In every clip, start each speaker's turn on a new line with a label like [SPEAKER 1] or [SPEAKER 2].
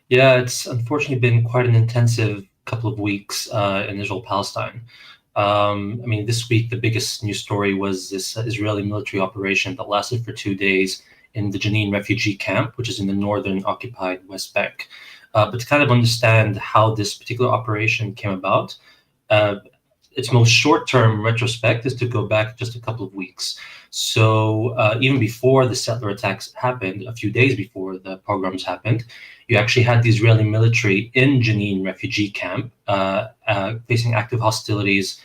[SPEAKER 1] Yeah, it's unfortunately been quite an intensive couple of weeks in Israel-Palestine. I mean, this week, the biggest news story was this Israeli military operation that lasted for 2 days in the Jenin refugee camp, which is in the northern occupied West Bank. But to kind of understand how this particular operation came about, uh, its most short-term retrospect is to go back just a couple of weeks. So even before the settler attacks happened, a few days before the pogroms happened, you actually had the Israeli military in Jenin refugee camp facing active hostilities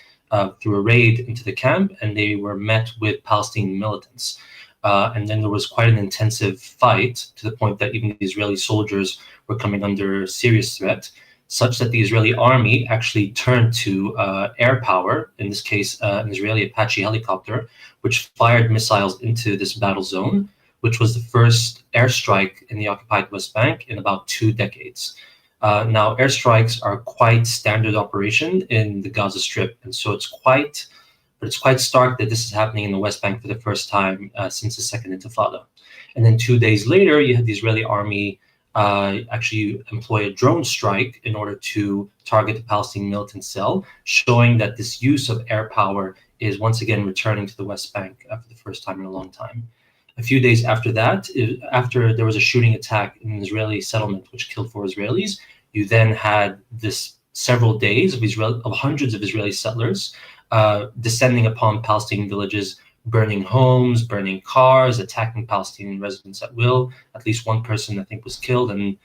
[SPEAKER 1] through a raid into the camp, and they were met with Palestinian militants. And then there was quite an intensive fight to the point that even the Israeli soldiers were coming under serious threat, such that the Israeli army actually turned to air power, in this case, an Israeli Apache helicopter, which fired missiles into this battle zone, which was the first airstrike in the occupied West Bank in about 2 decades. Now, airstrikes are quite standard operation in the Gaza Strip, and so it's quite stark that this is happening in the West Bank for the first time since the Second Intifada. And then 2 days later, you had the Israeli army actually employ a drone strike in order to target the Palestinian militant cell, showing that this use of air power is once again returning to the West Bank for the first time in a long time. A few days after that, after there was a shooting attack in an Israeli settlement which killed 4 Israelis, you then had this several days of hundreds of Israeli settlers descending upon Palestinian villages, burning homes, burning cars, attacking Palestinian residents at will. At least one person, I think, was killed, and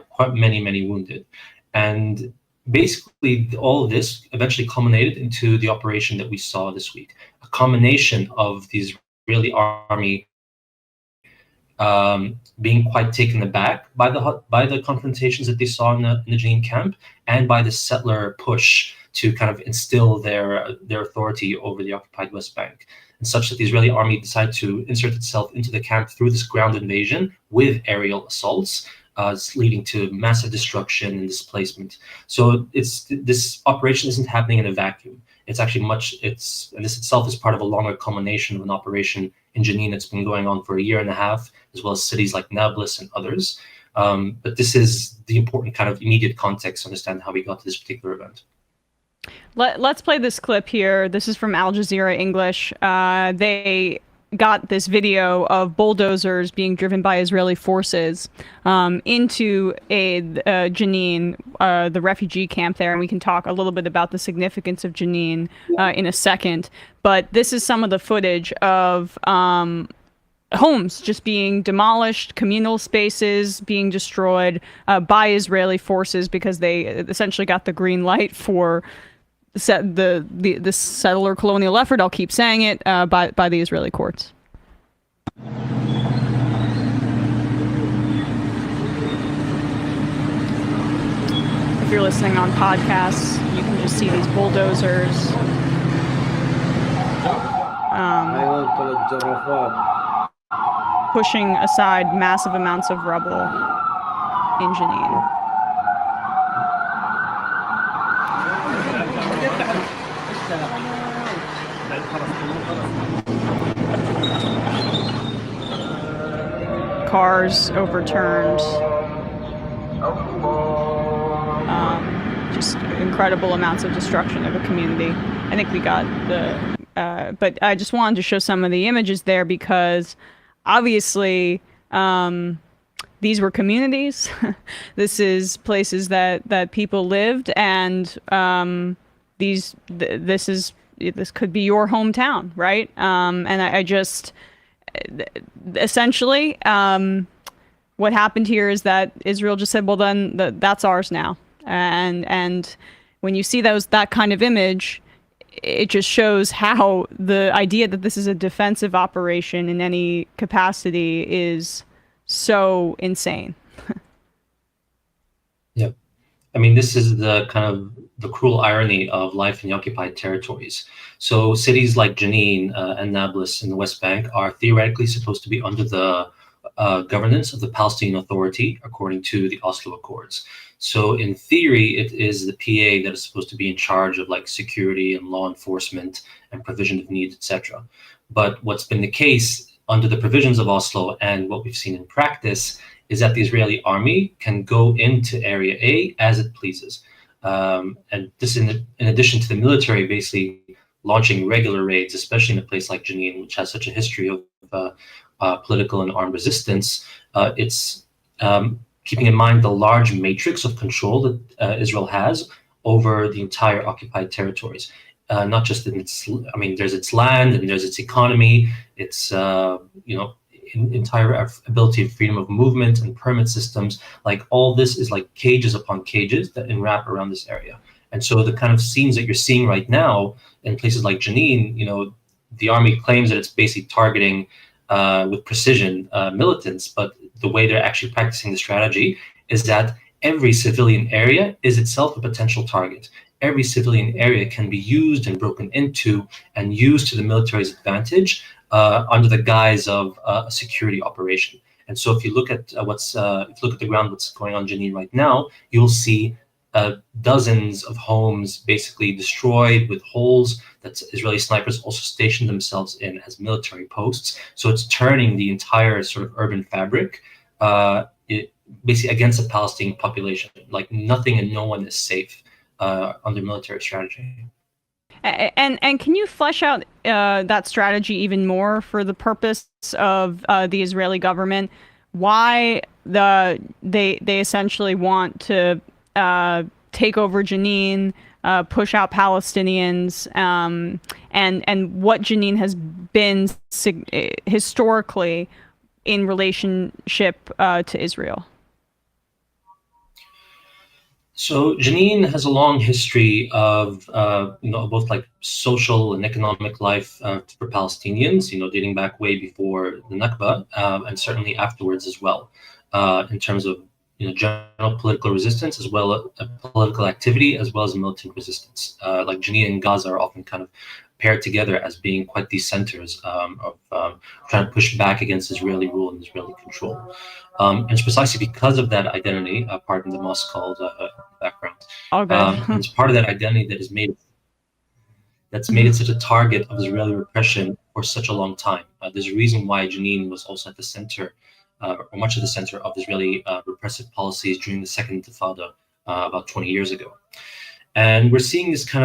[SPEAKER 1] quite many wounded. And basically, all of this eventually culminated into the operation that we saw this week, a combination of the Israeli army being quite taken aback by the confrontations that they saw in the Jenin camp, and by the settler push to kind of instill their authority over the occupied West Bank, and such that the Israeli army decided to insert itself into the camp through this ground invasion with aerial assaults, leading to massive destruction and displacement. So this operation isn't happening in a vacuum. It's actually and this itself is part of a longer culmination of an operation in Jenin that's been going on for a year and a half, as well as cities like Nablus and others. But this is the important kind of immediate context to understand how we got to this particular event.
[SPEAKER 2] Let's play this clip here. This is from Al Jazeera English. They got this video of bulldozers being driven by Israeli forces into Jenin, the refugee camp there, and we can talk a little bit about the significance of Jenin in a second. But this is some of the footage of homes just being demolished, communal spaces being destroyed by Israeli forces because they essentially got the green light for the settler colonial effort. I'll keep saying it by the Israeli courts. If you're listening on podcasts, you can just see these bulldozers pushing aside massive amounts of rubble in Jenin. Cars overturned. Just incredible amounts of destruction of a community. I think we got but I just wanted to show some of the images there because obviously these were communities. This is places that people lived, and this could be your hometown, right? And I just essentially what happened here is that Israel just said, well, then that's ours now. And when you see that kind of image, it just shows how the idea that this is a defensive operation in any capacity is so insane.
[SPEAKER 1] Yeah. I mean, this is the kind of the cruel irony of life in the occupied territories. So cities like Jenin and Nablus in the West Bank are theoretically supposed to be under the governance of the Palestinian Authority, according to the Oslo Accords. So in theory, it is the PA that is supposed to be in charge of like security and law enforcement and provision of needs, etc. But what's been the case under the provisions of Oslo and what we've seen in practice is that the Israeli army can go into Area A as it pleases. And this in addition to the military basically launching regular raids, especially in a place like Jenin, which has such a history of political and armed resistance. It's keeping in mind the large matrix of control that Israel has over the entire occupied territories. Not just in its, I mean, there's its land and there's its economy, its, entire ability of freedom of movement and permit systems. Like all this is like cages upon cages that enwrap around this area. And so the kind of scenes that you're seeing right now in places like Jenin, the army claims that it's basically targeting with precision militants, but the way they're actually practicing the strategy is that every civilian area is itself a potential target. Every civilian area can be used and broken into and used to the military's advantage under the guise of a security operation. And so if you look at if you look at the ground, what's going on in Jenin right now, you'll see dozens of homes basically destroyed with holes that Israeli snipers also stationed themselves in as military posts. So it's turning the entire sort of urban fabric basically against the Palestinian population. Like nothing and no one is safe under military strategy.
[SPEAKER 2] And can you flesh out that strategy even more for the purpose of the Israeli government? Why they essentially want to take over Jenin, push out Palestinians, and what Jenin has been historically in relationship to Israel?
[SPEAKER 1] So Jenin has a long history of both like social and economic life for Palestinians, dating back way before the Nakba, and certainly afterwards as well, in terms of general political resistance as well as political activity as well as militant resistance. Like Jenin and Gaza are often kind of paired together as being quite these centers of trying to push back against Israeli rule and Israeli control. And it's precisely because of that identity, pardon the mosque called background.
[SPEAKER 2] All good.
[SPEAKER 1] And it's part of that identity that that's made it such a target of Israeli repression for such a long time. There's a reason why Jenin was also at the center, or much of the center of Israeli repressive policies during the Second Intifada about 20 years ago. And we're seeing this kind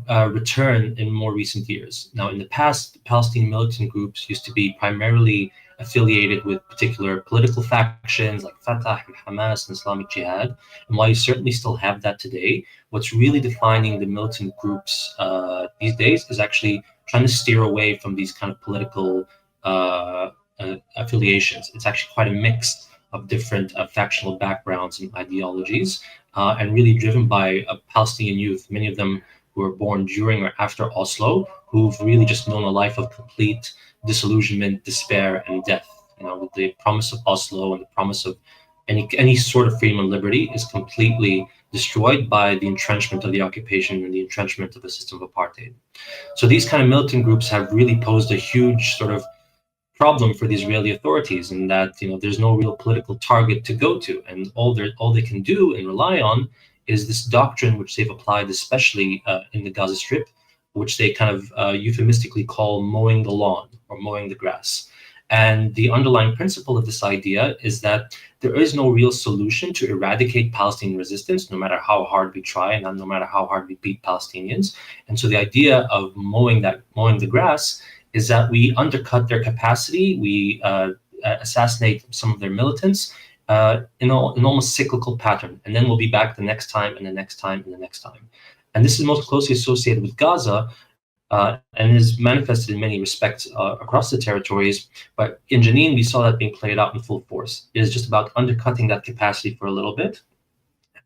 [SPEAKER 1] of return in more recent years. Now, in the past, Palestinian militant groups used to be primarily affiliated with particular political factions like Fatah and Hamas and Islamic Jihad. And while you certainly still have that today, what's really defining the militant groups these days is actually trying to steer away from these kind of political affiliations. It's actually quite a mix of different factional backgrounds and ideologies, and really driven by Palestinian youth, many of them who were born during or after Oslo, who've really just known a life of complete disillusionment, despair, and death. With the promise of Oslo and the promise of any sort of freedom and liberty is completely destroyed by the entrenchment of the occupation and the entrenchment of the system of apartheid. So these kind of militant groups have really posed a huge sort of problem for the Israeli authorities, in that there's no real political target to go to, and all they can do and rely on is this doctrine which they've applied, especially in the Gaza Strip, which they kind of euphemistically call mowing the lawn or mowing the grass. And the underlying principle of this idea is that there is no real solution to eradicate Palestinian resistance, no matter how hard we try and no matter how hard we beat Palestinians. And so the idea of mowing the grass is that we undercut their capacity, we assassinate some of their militants in an almost cyclical pattern, and then we'll be back the next time and the next time and the next time. And this is most closely associated with Gaza, and is manifested in many respects across the territories. But in Jenin, we saw that being played out in full force. It is just about undercutting that capacity for a little bit,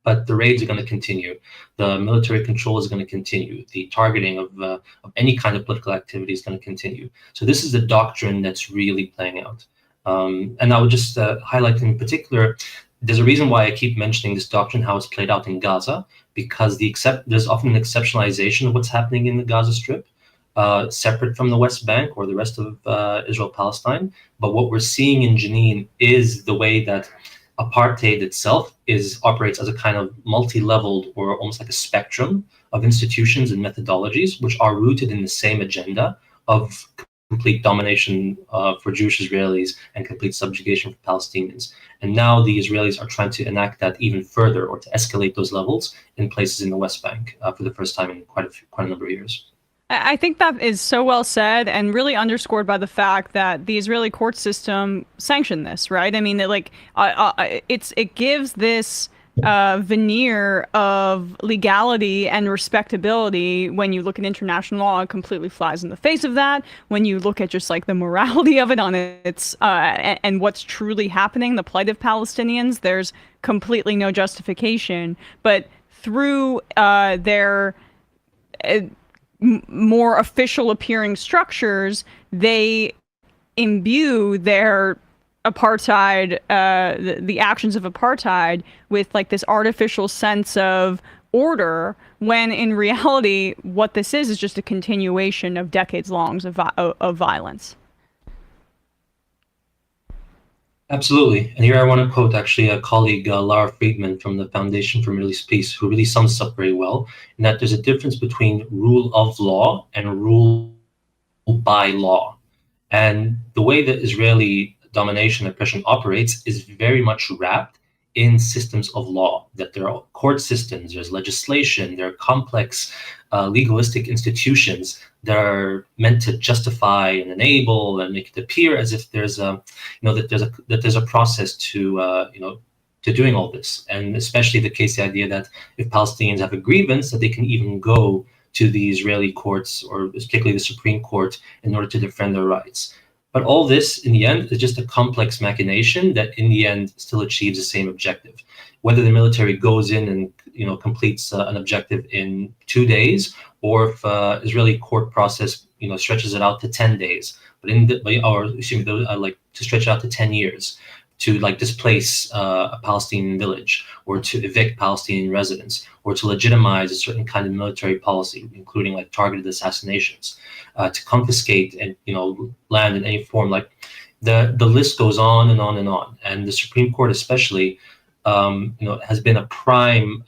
[SPEAKER 1] but the raids are going to continue. The military control is going to continue. The targeting of any kind of political activity is going to continue. So this is the doctrine that's really playing out. And I would just highlight in particular, there's a reason why I keep mentioning this doctrine, how it's played out in Gaza, because there's often an exceptionalization of what's happening in the Gaza Strip, separate from the West Bank or the rest of Israel-Palestine. But what we're seeing in Jenin is the way that apartheid itself operates as a kind of multi-leveled or almost like a spectrum of institutions and methodologies, which are rooted in the same agenda of complete domination for Jewish Israelis and complete subjugation for Palestinians. And now the Israelis are trying to enact that even further, or to escalate those levels in places in the West Bank for the first time in quite a number of years.
[SPEAKER 2] I think that is so well said and really underscored by the fact that the Israeli court system sanctioned this, right? I mean, it gives this veneer of legality and respectability. When you look at international law, it completely flies in the face of that. When you look at just like the morality of it on its and what's truly happening, the plight of Palestinians, there's completely no justification. But through their more official appearing structures, they imbue their apartheid, the actions of apartheid, with like this artificial sense of order, when in reality what this is just a continuation of decades longs of violence.
[SPEAKER 1] Absolutely. And here I want to quote actually a colleague, Lara Friedman from the Foundation for Middle East Peace, who really sums this up very well, in that there's a difference between rule of law and rule by law. And the way that Israeli domination and oppression operates is very much wrapped in systems of law, that there are court systems, there's legislation, there are complex legalistic institutions that are meant to justify and enable and make it appear as if there's that there's a process to to doing all this. And especially the idea that if Palestinians have a grievance, that they can even go to the Israeli courts, or particularly the Supreme Court, in order to defend their rights. But all this, in the end, is just a complex machination that, in the end, still achieves the same objective. Whether the military goes in and completes an objective in 2 days, or if Israeli court process stretches it out to 10 days, but to stretch it out to 10 years, to displace a Palestinian village, or to evict Palestinian residents, or to legitimize a certain kind of military policy, including targeted assassinations, to confiscate and land in any form. The list goes on and on and on. And the Supreme Court, especially, has been a prime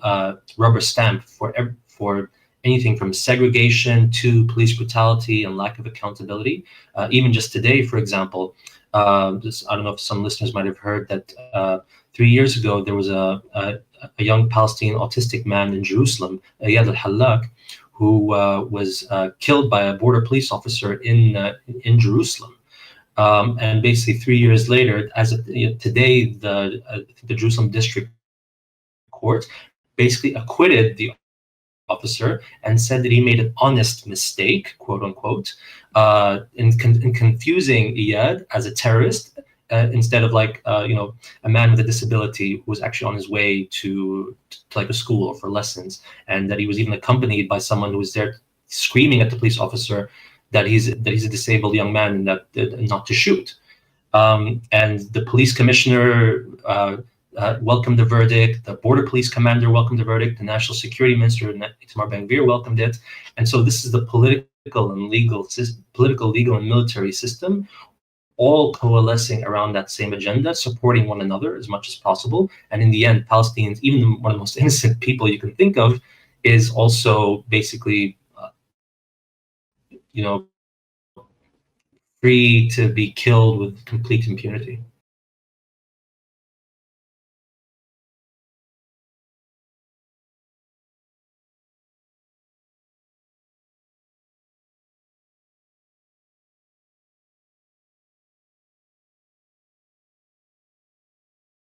[SPEAKER 1] rubber stamp for anything from segregation to police brutality and lack of accountability. Even just today, for example. I don't know if some listeners might have heard that 3 years ago there was a young Palestinian autistic man in Jerusalem, Iyad al-Hallaq, who was killed by a border police officer in Jerusalem. And basically 3 years later, as of today, the Jerusalem District Court basically acquitted the officer and said that he made an honest mistake, quote unquote, in confusing Iyad as a terrorist instead of a man with a disability who was actually on his way to a school or for lessons, and that he was even accompanied by someone who was there screaming at the police officer that he's a disabled young man and that not to shoot. And the police commissioner welcomed the verdict. The border police commander welcomed the verdict. The national security minister, Itamar Ben-Gvir, welcomed it. And so this is the political, legal, and military system, all coalescing around that same agenda, supporting one another as much as possible. And in the end, Palestinians, even one of the most innocent people you can think of, is also basically, free to be killed with complete impunity.